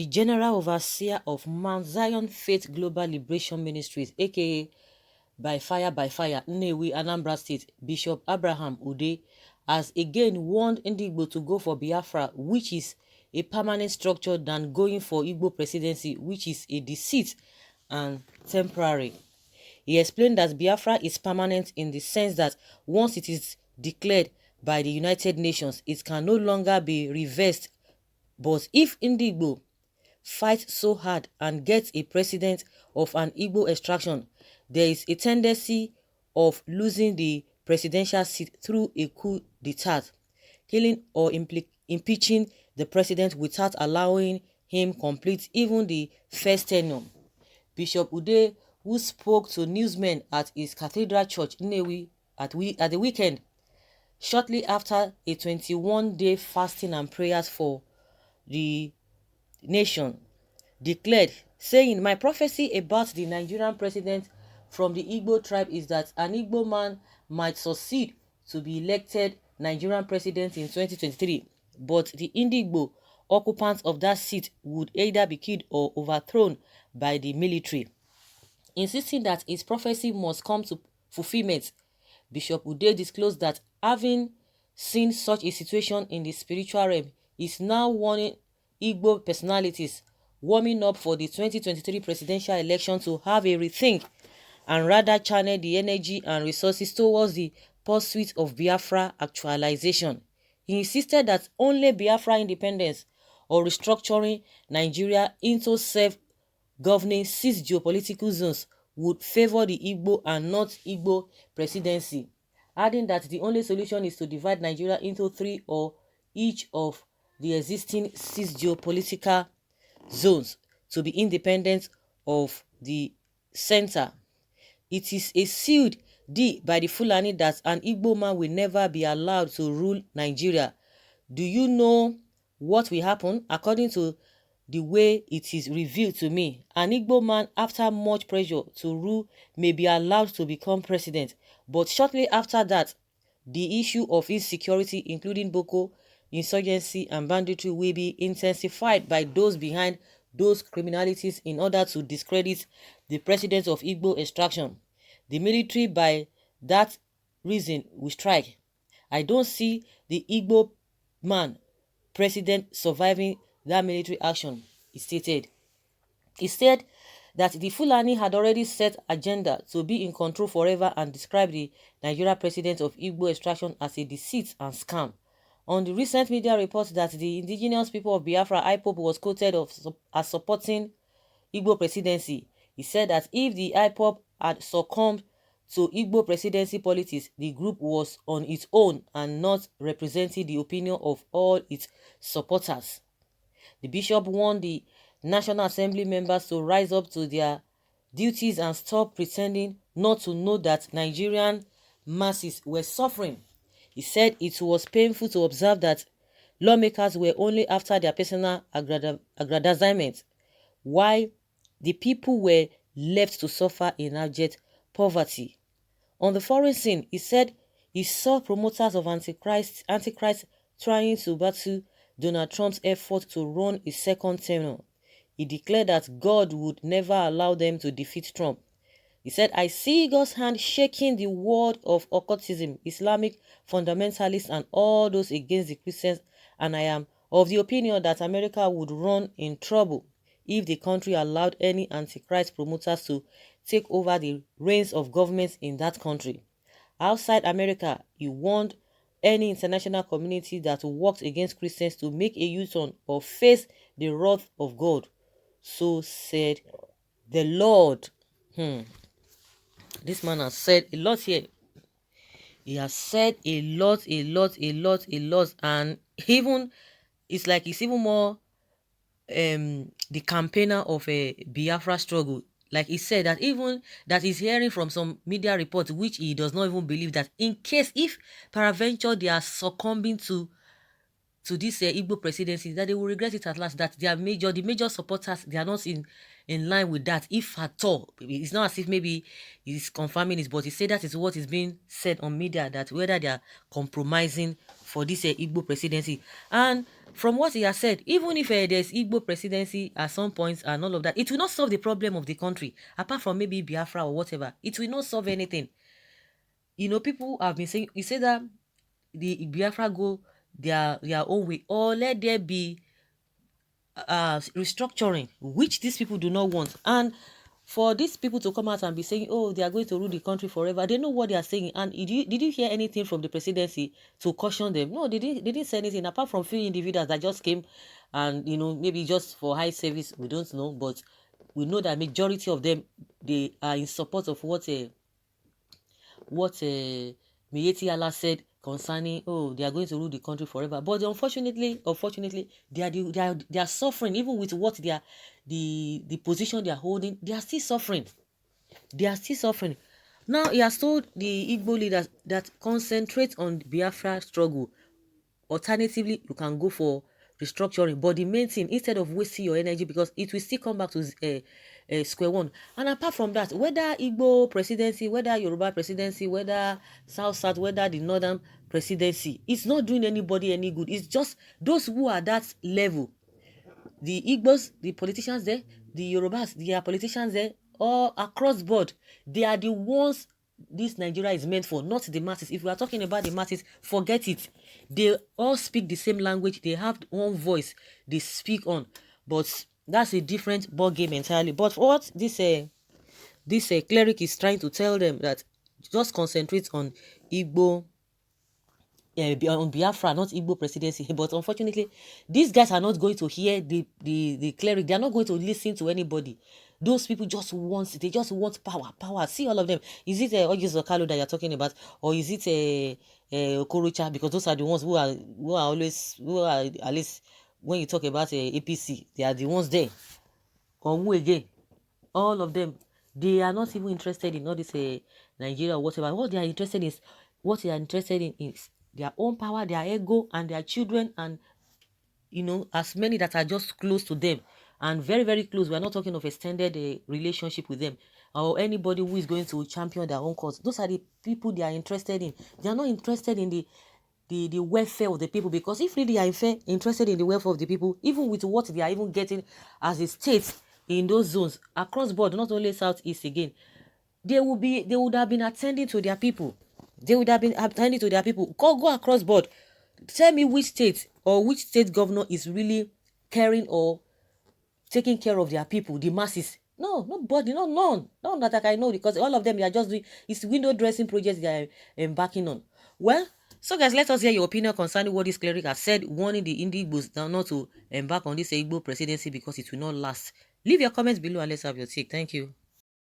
The General Overseer of Mount Zion Faith Global Liberation Ministries, aka by Fire, Nnewi, Anambra State, Bishop Abraham Ude, has again warned Ndigbo to go for Biafra, which is a permanent structure, than going for Igbo presidency, which is a deceit and temporary. He explained that Biafra is permanent in the sense that once it is declared by the United Nations, it can no longer be reversed. But if Ndigbo fight so hard and get a president of an Igbo extraction, there is a tendency of losing the presidential seat through a coup d'etat, killing or impeaching the president without allowing him complete even the first tenure. Bishop Ude, who spoke to newsmen at his cathedral church Nnewi at the weekend, shortly after a 21-day fasting and prayers for the nation, declared, saying, "My prophecy about the Nigerian president from the Igbo tribe is that an Igbo man might succeed to be elected Nigerian president in 2023, but the Ndigbo occupants of that seat would either be killed or overthrown by the military." Insisting that his prophecy must come to fulfillment, Bishop Ude disclosed that having seen such a situation in the spiritual realm, is now warning Igbo personalities warming up for the 2023 presidential election to have a rethink and rather channel the energy and resources towards the pursuit of Biafra actualization. He insisted that only Biafra independence or restructuring Nigeria into self-governing 6 geopolitical zones would favor the Igbo and not Igbo presidency, adding that the only solution is to divide Nigeria into 3 or each of the existing 6 geopolitical zones to be independent of the center. It is a sealed deal by the Fulani that an Igbo man will never be allowed to rule Nigeria. Do you know what will happen? According to the way it is revealed to me, an Igbo man, after much pressure to rule, may be allowed to become president. But shortly after that, the issue of insecurity, including Boko insurgency and banditry, will be intensified by those behind those criminalities in order to discredit the president of Igbo extraction. The military, by that reason, will strike. I don't see the Igbo man president surviving that military action, he stated. He said that the Fulani had already set agenda to be in control forever and described the Nigeria president of Igbo extraction as a deceit and scam. On the recent media reports that the indigenous people of Biafra, IPOB, was quoted as supporting Igbo presidency, he said that if the IPOB had succumbed to Igbo presidency politics, the group was on its own and not representing the opinion of all its supporters. The bishop warned the National Assembly members to rise up to their duties and stop pretending not to know that Nigerian masses were suffering. He said it was painful to observe that lawmakers were only after their personal aggrandizement, while the people were left to suffer in abject poverty. On the foreign scene, he said he saw promoters of Antichrist trying to battle Donald Trump's effort to run a second term. He declared that God would never allow them to defeat Trump. He said, "I see God's hand shaking the world of occultism, Islamic fundamentalists, and all those against the Christians, and I am of the opinion that America would run in trouble if the country allowed any Antichrist promoters to take over the reins of government in that country." Outside America, he warned any international community that worked against Christians to make a U-turn or face the wrath of God. So said the Lord. This man has said a lot here. He has said a lot, and even it's like it's even more the campaigner of a Biafra struggle. Like he said that even that he's hearing from some media reports, which he does not even believe, that in case if peradventure they are succumbing to this Igbo presidency, that they will regret it at last, that the major supporters, they are not in in line with that, if at all. It's not as if maybe he's confirming it, but he said that is what is being said on media, that whether they are compromising for this Igbo presidency. And from what he has said, even if there's Igbo presidency at some points and all of that, it will not solve the problem of the country, apart from maybe Biafra or whatever. It will not solve anything. You know, people have been saying, you say that the Biafra go their own way, or let there be restructuring, which these people do not want. And for these people to come out and be saying, oh, they are going to rule the country forever, they know what they are saying. And did you hear anything from the presidency to caution them? No, they didn't say anything, apart from few individuals that just came and, you know, maybe just for high service, we don't know, but we know that majority of them, they are in support of what Miyetti Allah said concerning, oh, they are going to rule the country forever. But unfortunately, they are suffering, even with what they are, the position they are holding. They are still suffering. They are still suffering. Now he has told the Igbo leaders that concentrate on Biafra struggle. Alternatively, you can go for restructuring, but the main thing, instead of wasting your energy, because it will still come back to square one. And apart from that, whether Igbo presidency, whether Yoruba presidency, whether South, whether the Northern presidency, it's not doing anybody any good. It's just those who are that level, the Igbos, the politicians there, the Yorubas, the politicians there, all across board, they are the ones this Nigeria is meant for, not the masses. If we are talking about the masses, forget it. They all speak the same language. They have one voice they speak on. But that's a different ball game entirely. But what this cleric is trying to tell them, that just concentrate on Igbo, on Biafra, not Igbo presidency. But unfortunately, these guys are not going to hear the cleric. They are not going to listen to anybody. Those people just want power. See all of them. Is it Oyeso Kalu that you're talking about, or is it Okorocha? Because those are the ones who are at least when you talk about APC, they are the ones there. Or who again? All of them, they are not even interested in all this Nigeria or whatever. What they are interested in is their own power, their ego, and their children, and as many that are just close to them, and very, very close. We are not talking of extended relationship with them, or anybody who is going to champion their own cause. Those are the people they are interested in. They are not interested in the welfare of the people, because if really are interested in the welfare of the people, even with what they are even getting as a state in those zones across board, not only Southeast again, they would have been attending to their people. Go across board. Tell me which state or which state governor is really caring or taking care of their people, the masses. No, nobody, none that I know, because all of them, they are just doing, it's window dressing projects they are embarking on. Well, so guys, let us hear your opinion concerning what this cleric has said, warning the Indigbos not to embark on this Igbo presidency because it will not last. Leave your comments below and let's have your take. Thank you.